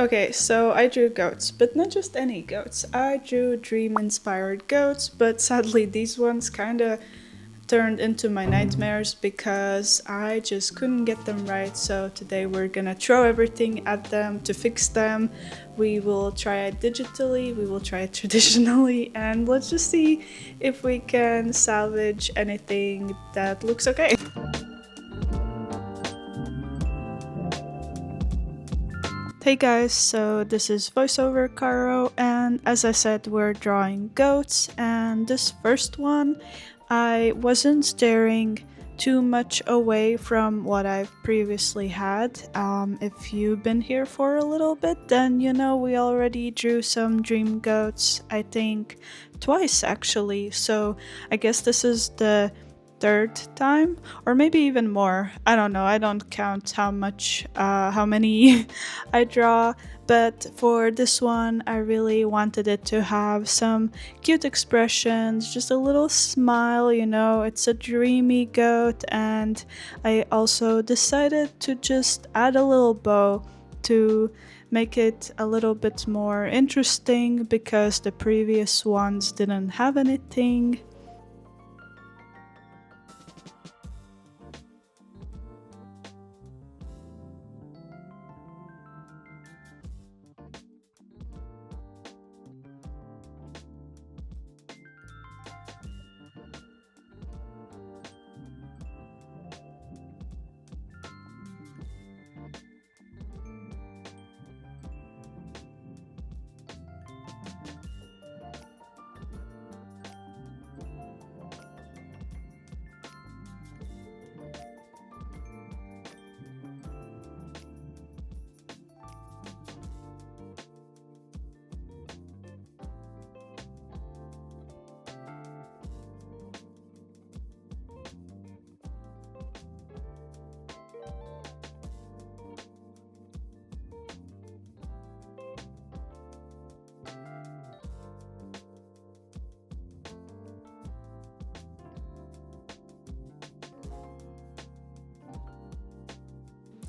Okay, so I drew goats, but not just any goats. I drew dream inspired goats, but sadly, these ones kinda turned into my nightmares because I just couldn't get them right. So today we're gonna throw everything at them to fix them. We will try it digitally, we will try it traditionally, and let's just see if we can salvage anything that looks okay. Hey guys, so this is voiceover Karo, and as I said, we're drawing goats. And this first one, I wasn't staring too much away from what I've previously had. If you've been here for a little bit, then you know we already drew some dream goats, I think twice actually. So I guess this is the third time or maybe even more. I don't know, I don't count how many I draw, but for this one I really wanted it to have some cute expressions, just a little smile, you know. It's a dreamy goat, and I also decided to just add a little bow to make it a little bit more interesting because the previous ones didn't have anything.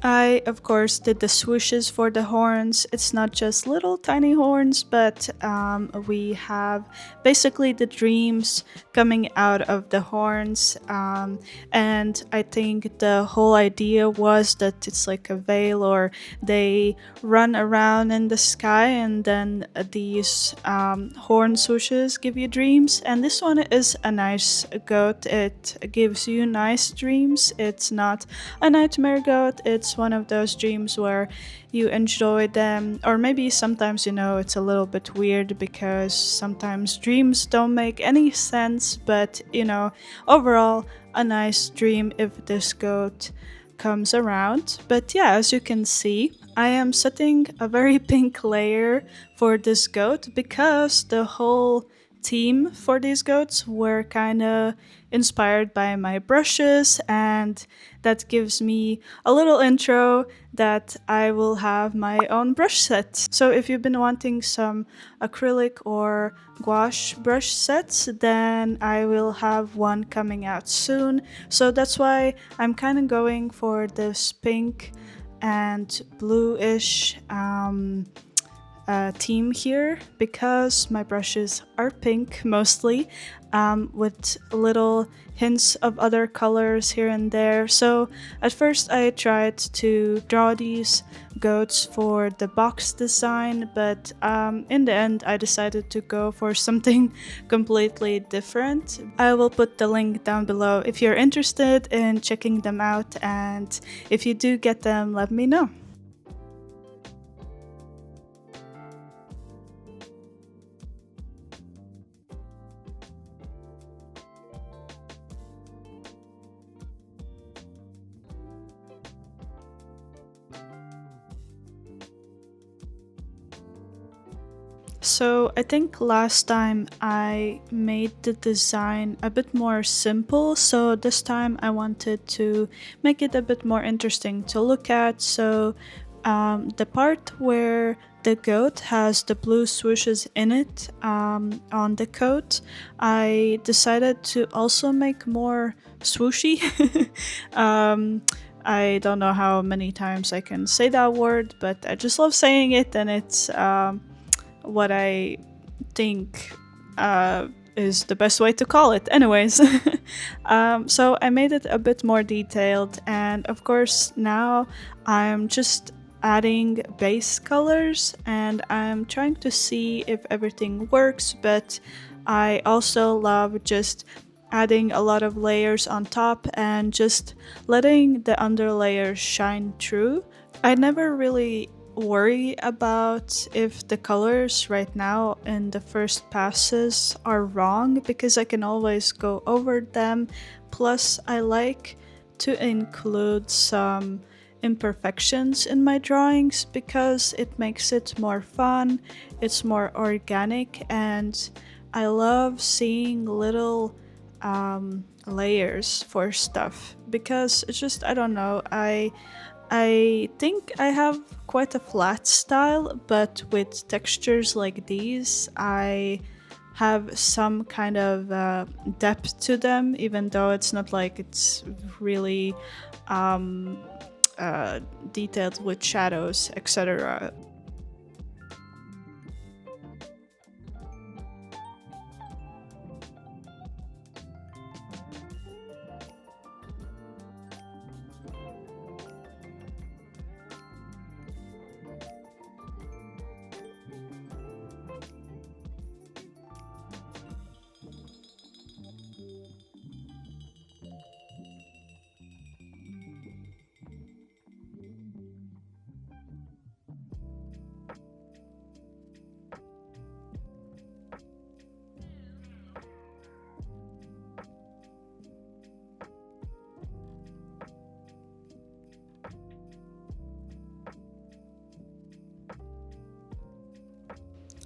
I, of course, did the swooshes for the horns. It's not just little tiny horns, but we have basically the dreams coming out of the horns. And I think the whole idea was that it's like a veil, or they run around in the sky, and then these horn swooshes give you dreams. And this one is a nice goat, it gives you nice dreams. It's not a nightmare goat, it's one of those dreams where you enjoy them, or maybe sometimes, you know, it's a little bit weird because sometimes dreams don't make any sense, but you know, overall, a nice dream if this goat comes around. But yeah, as you can see, I am setting a very pink layer for this goat because the whole theme for these goats were kind of inspired by my brushes, and that gives me a little intro that I will have my own brush set. So if you've been wanting some acrylic or gouache brush sets, then I will have one coming out soon. So that's why I'm kind of going for this pink and bluish theme here, because my brushes are pink mostly, with little hints of other colors here and there. So at first I tried to draw these goats for the box design, but in the end I decided to go for something completely different. I will put the link down below if you're interested in checking them out, and if you do get them, let me know. So I think last time I made the design a bit more simple, so this time I wanted to make it a bit more interesting to look at. So the part where the goat has the blue swooshes in it, on the coat, I decided to also make more swooshy. um, I don't know how many times I can say that word, but I just love saying it, and it's what I think is the best way to call it. Anyways, so I made it a bit more detailed, and of course, now I'm just adding base colors and I'm trying to see if everything works, but I also love just adding a lot of layers on top and just letting the underlayers shine through. I never really worry about if the colors right now in the first passes are wrong because I can always go over them. Plus, I like to include some imperfections in my drawings because it makes it more fun, it's more organic, and I love seeing little layers for stuff because it's just, I don't know, I think I have quite a flat style, but with textures like these, I have some kind of depth to them, even though it's not like it's really um, uh, detailed with shadows, etc.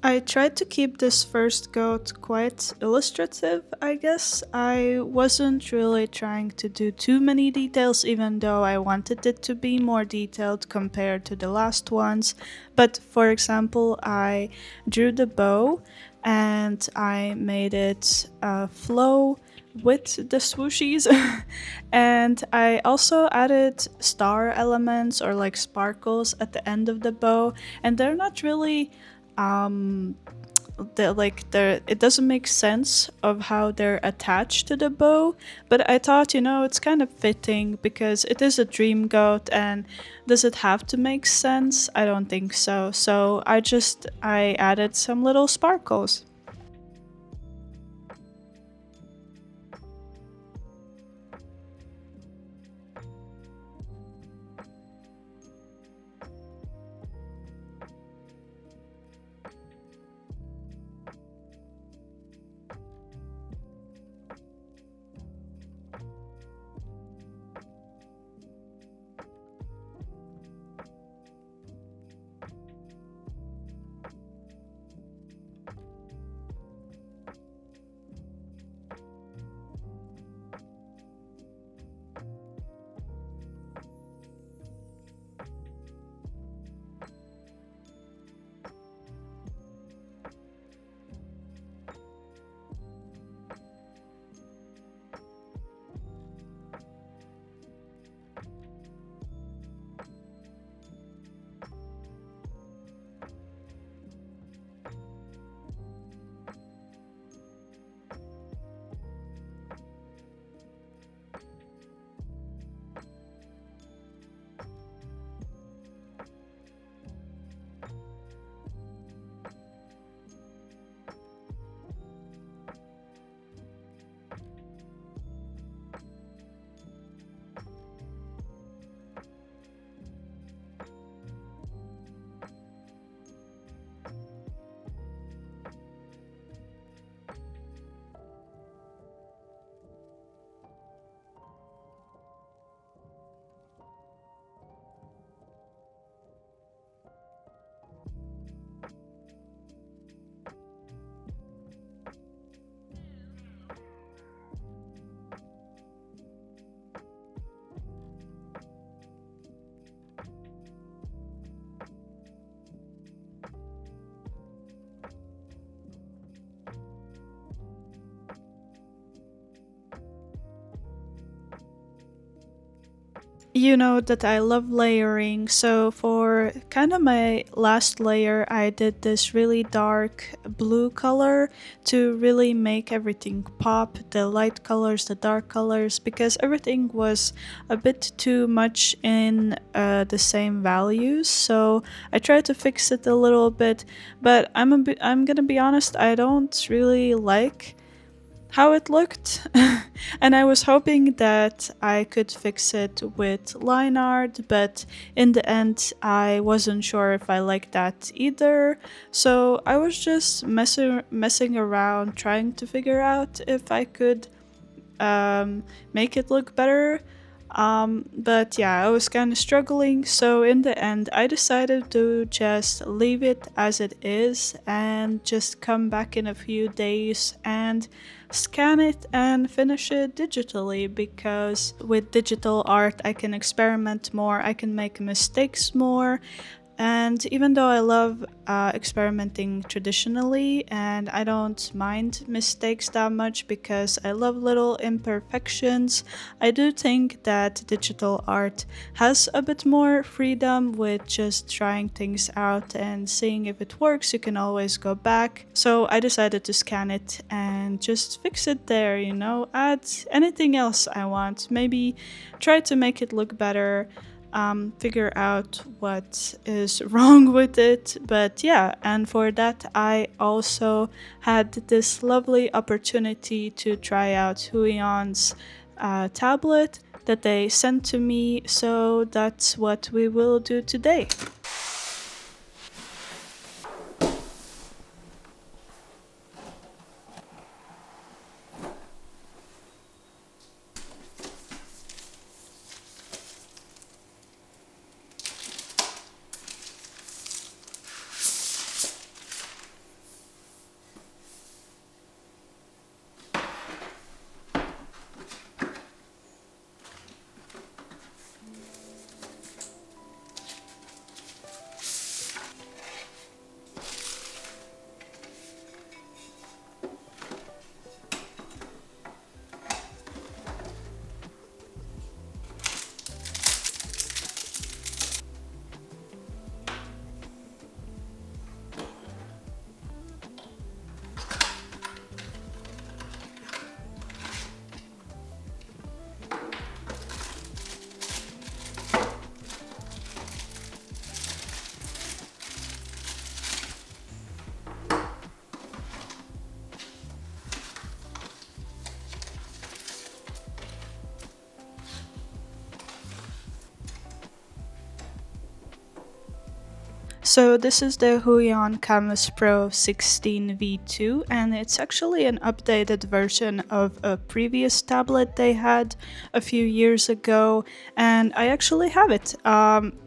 I tried to keep this first goat quite illustrative, I guess. I wasn't really trying to do too many details, even though I wanted it to be more detailed compared to the last ones. But for example, I drew the bow and I made it flow with the swooshies. And I also added star elements or like sparkles at the end of the bow, and they're not really um it doesn't make sense of how they're attached to the bow, but I thought, it's kind of fitting because it is a dream goat, and does it have to make sense? I don't think so. So I added some little sparkles. You know that I love layering, so for kind of my last layer, I did this really dark blue color to really make everything pop, the light colors, the dark colors, because everything was a bit too much in the same values. So I tried to fix it a little bit, but I'm gonna be honest, I don't really like how it looked. And I was hoping that I could fix it with line art, but in the end I wasn't sure if I liked that either. So I was just messing around trying to figure out if I could make it look better. But yeah, I was kind of struggling, so in the end, I decided to just leave it as it is and just come back in a few days and scan it and finish it digitally, because with digital art, I can experiment more, I can make mistakes more, and even though I love experimenting traditionally and I don't mind mistakes that much because I love little imperfections, I do think that digital art has a bit more freedom with just trying things out and seeing if it works. You can always go back. So I decided to scan it and just fix it there, add anything else I want. Maybe try to make it look better, figure out what is wrong with it. But yeah, and for that, I also had this lovely opportunity to try out Huion's tablet that they sent to me. So that's what we will do today. So this is the Huion Canvas Pro 16 V2, and it's actually an updated version of a previous tablet they had a few years ago, and I actually have it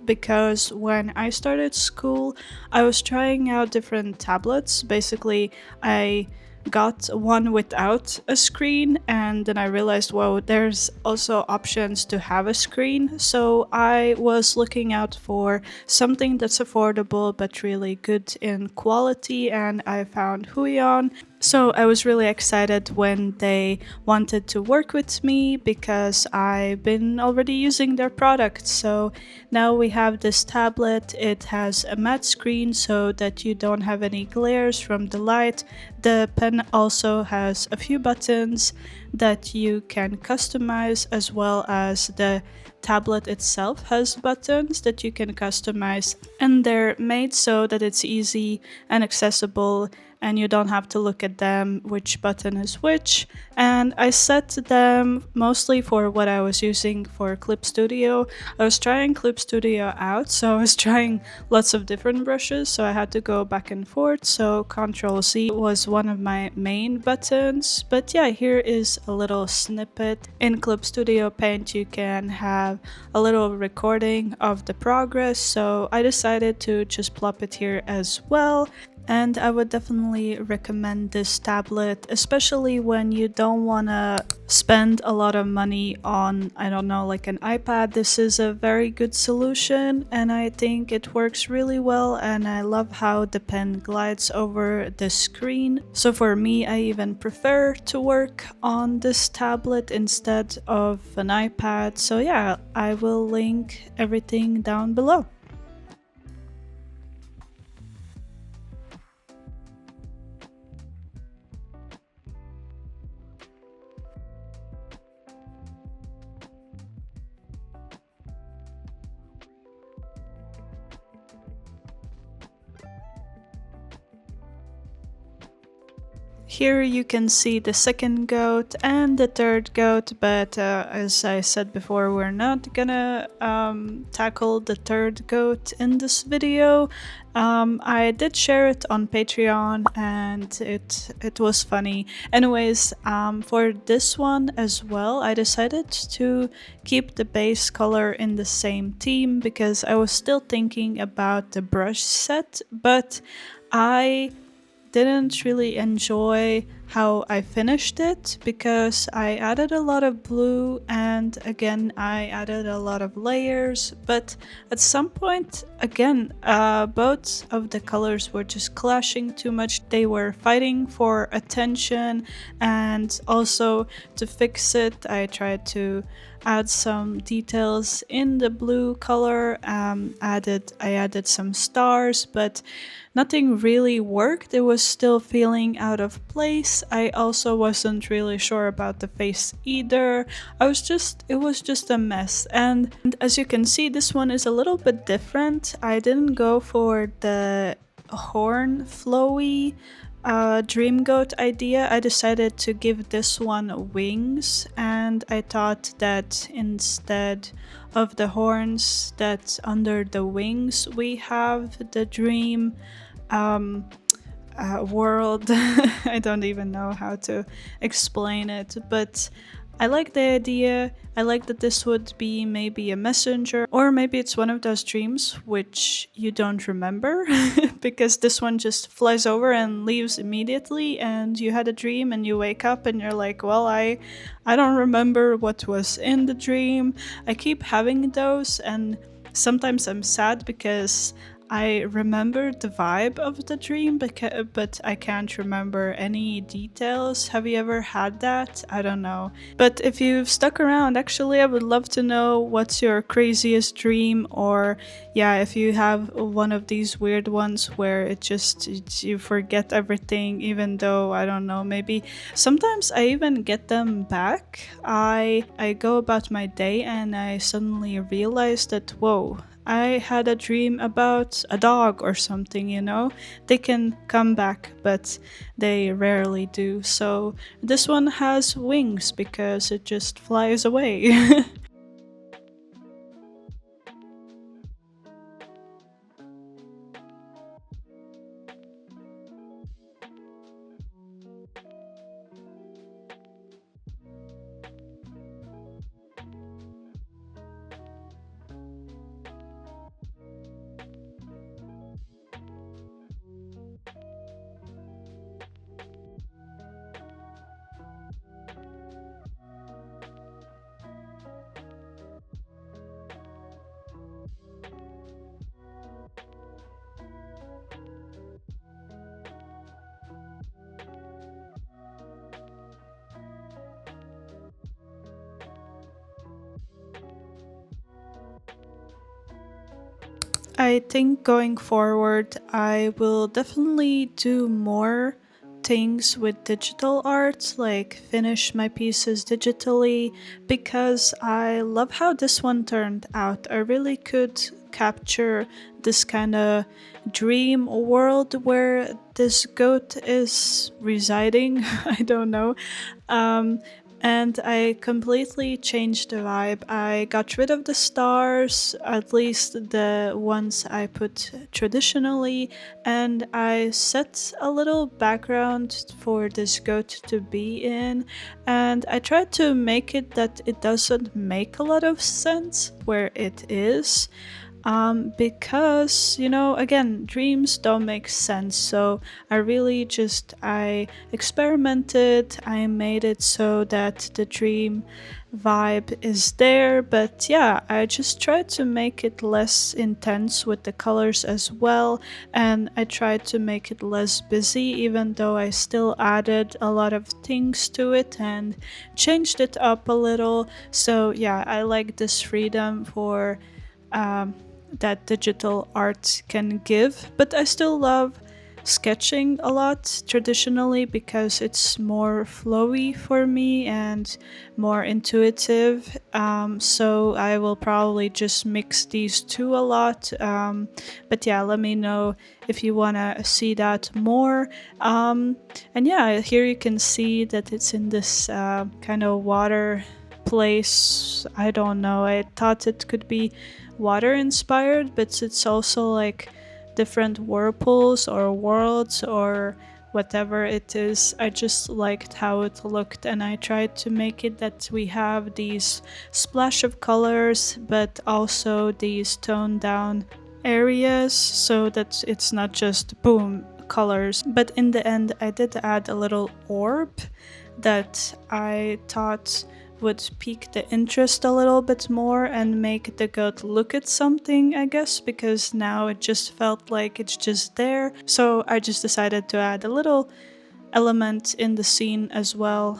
because when I started school, I was trying out different tablets. Basically, I got one without a screen, and then I realized, well, there's also options to have a screen. So I was looking out for something that's affordable but really good in quality, and I found Huion. So I was really excited when they wanted to work with me because I've been already using their product. So now we have this tablet. It has a matte screen so that you don't have any glares from the light. The pen also has a few buttons that you can customize, as well as the tablet itself has buttons that you can customize, and they're made so that it's easy and accessible and you don't have to look at them which button is which. And I set them mostly for what I was using for Clip Studio. I was trying Clip Studio out, so I was trying lots of different brushes, so I had to go back and forth. So Ctrl Z was one of my main buttons. But yeah, here is a little snippet. In Clip Studio Paint you can have a little recording of the progress, so I decided to just plop it here as well. And I would definitely recommend this tablet, especially when you don't want to spend a lot of money on, I don't know, like an iPad. This is a very good solution, and I think it works really well. And I love how the pen glides over the screen. So for me, I even prefer to work on this tablet instead of an iPad. So yeah, I will link everything down below. Here you can see the second goat and the third goat, but as I said before, we're not gonna tackle the third goat in this video. I did share it on Patreon and it was funny. Anyways, for this one as well, I decided to keep the base color in the same theme because I was still thinking about the brush set, but I didn't really enjoy how I finished it because I added a lot of blue and again I added a lot of layers, but at some point again both of the colors were just clashing too much. They were fighting for attention, and also to fix it I tried to add some details in the blue color. I added some stars, but nothing really worked. It was still feeling out of place. I also wasn't really sure about the face either. It was just a mess. And as you can see, this one is a little bit different. I didn't go for the horn flowy dream goat idea. I decided to give this one wings, and I thought that instead of the horns, that under the wings we have the dream world. I don't even know how to explain it, but I like the idea. I like that this would be maybe a messenger, or maybe it's one of those dreams which you don't remember because this one just flies over and leaves immediately, and you had a dream and you wake up and you're like, well, I don't remember what was in the dream. I keep having those, and sometimes I'm sad because I remember the vibe of the dream, but I can't remember any details. Have you ever had that? I don't know. But if you've stuck around, actually, I would love to know what's your craziest dream, or yeah, if you have one of these weird ones where you forget everything, even though, I don't know, maybe sometimes I even get them back. I go about my day and I suddenly realize that, whoa, I had a dream about a dog or something, you know? They can come back, but they rarely do. So this one has wings because it just flies away. I think going forward, I will definitely do more things with digital art, like finish my pieces digitally, because I love how this one turned out. I really could capture this kind of dream world where this goat is residing. I don't know. Um, and I completely changed the vibe. I got rid of the stars, at least the ones I put traditionally, and I set a little background for this goat to be in, and I tried to make it that it doesn't make a lot of sense where it is. Because again, dreams don't make sense. So I really just I experimented. I made it so that the dream vibe is there, but yeah, I just tried to make it less intense with the colors as well, and I tried to make it less busy, even though I still added a lot of things to it and changed it up a little. So yeah, I like this freedom for um, that digital art can give. But I still love sketching a lot traditionally because it's more flowy for me and more intuitive. So I will probably just mix these two a lot. But yeah, let me know if you want to see that more. And yeah, here you can see that it's in this kind of water place. I don't know. I thought it could be water inspired, but it's also like different whirlpools or worlds or whatever it is. I just liked how it looked, and I tried to make it that we have these splash of colors, but also these toned down areas so that it's not just boom colors. But in the end, I did add a little orb that I thought would pique the interest a little bit more and make the goat look at something, I guess, because now it just felt like it's just there. So I just decided to add a little element in the scene as well.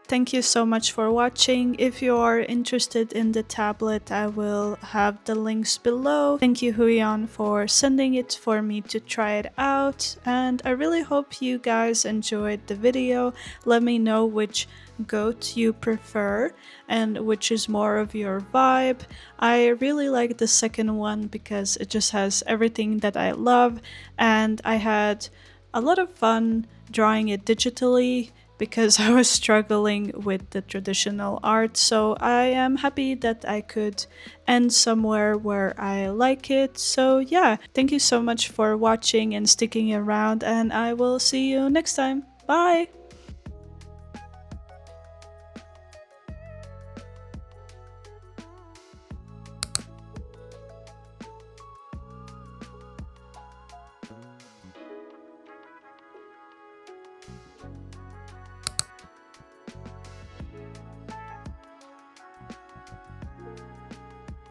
Thank you so much for watching. If you are interested in the tablet, I will have the links below. Thank you, Huion, for sending it for me to try it out. And I really hope you guys enjoyed the video. Let me know which goat you prefer and which is more of your vibe. I really like the second one because it just has everything that I love, and I had a lot of fun drawing it digitally because I was struggling with the traditional art. So I am happy that I could end somewhere where I like it. So yeah, thank you so much for watching and sticking around, and I will see you next time. Bye!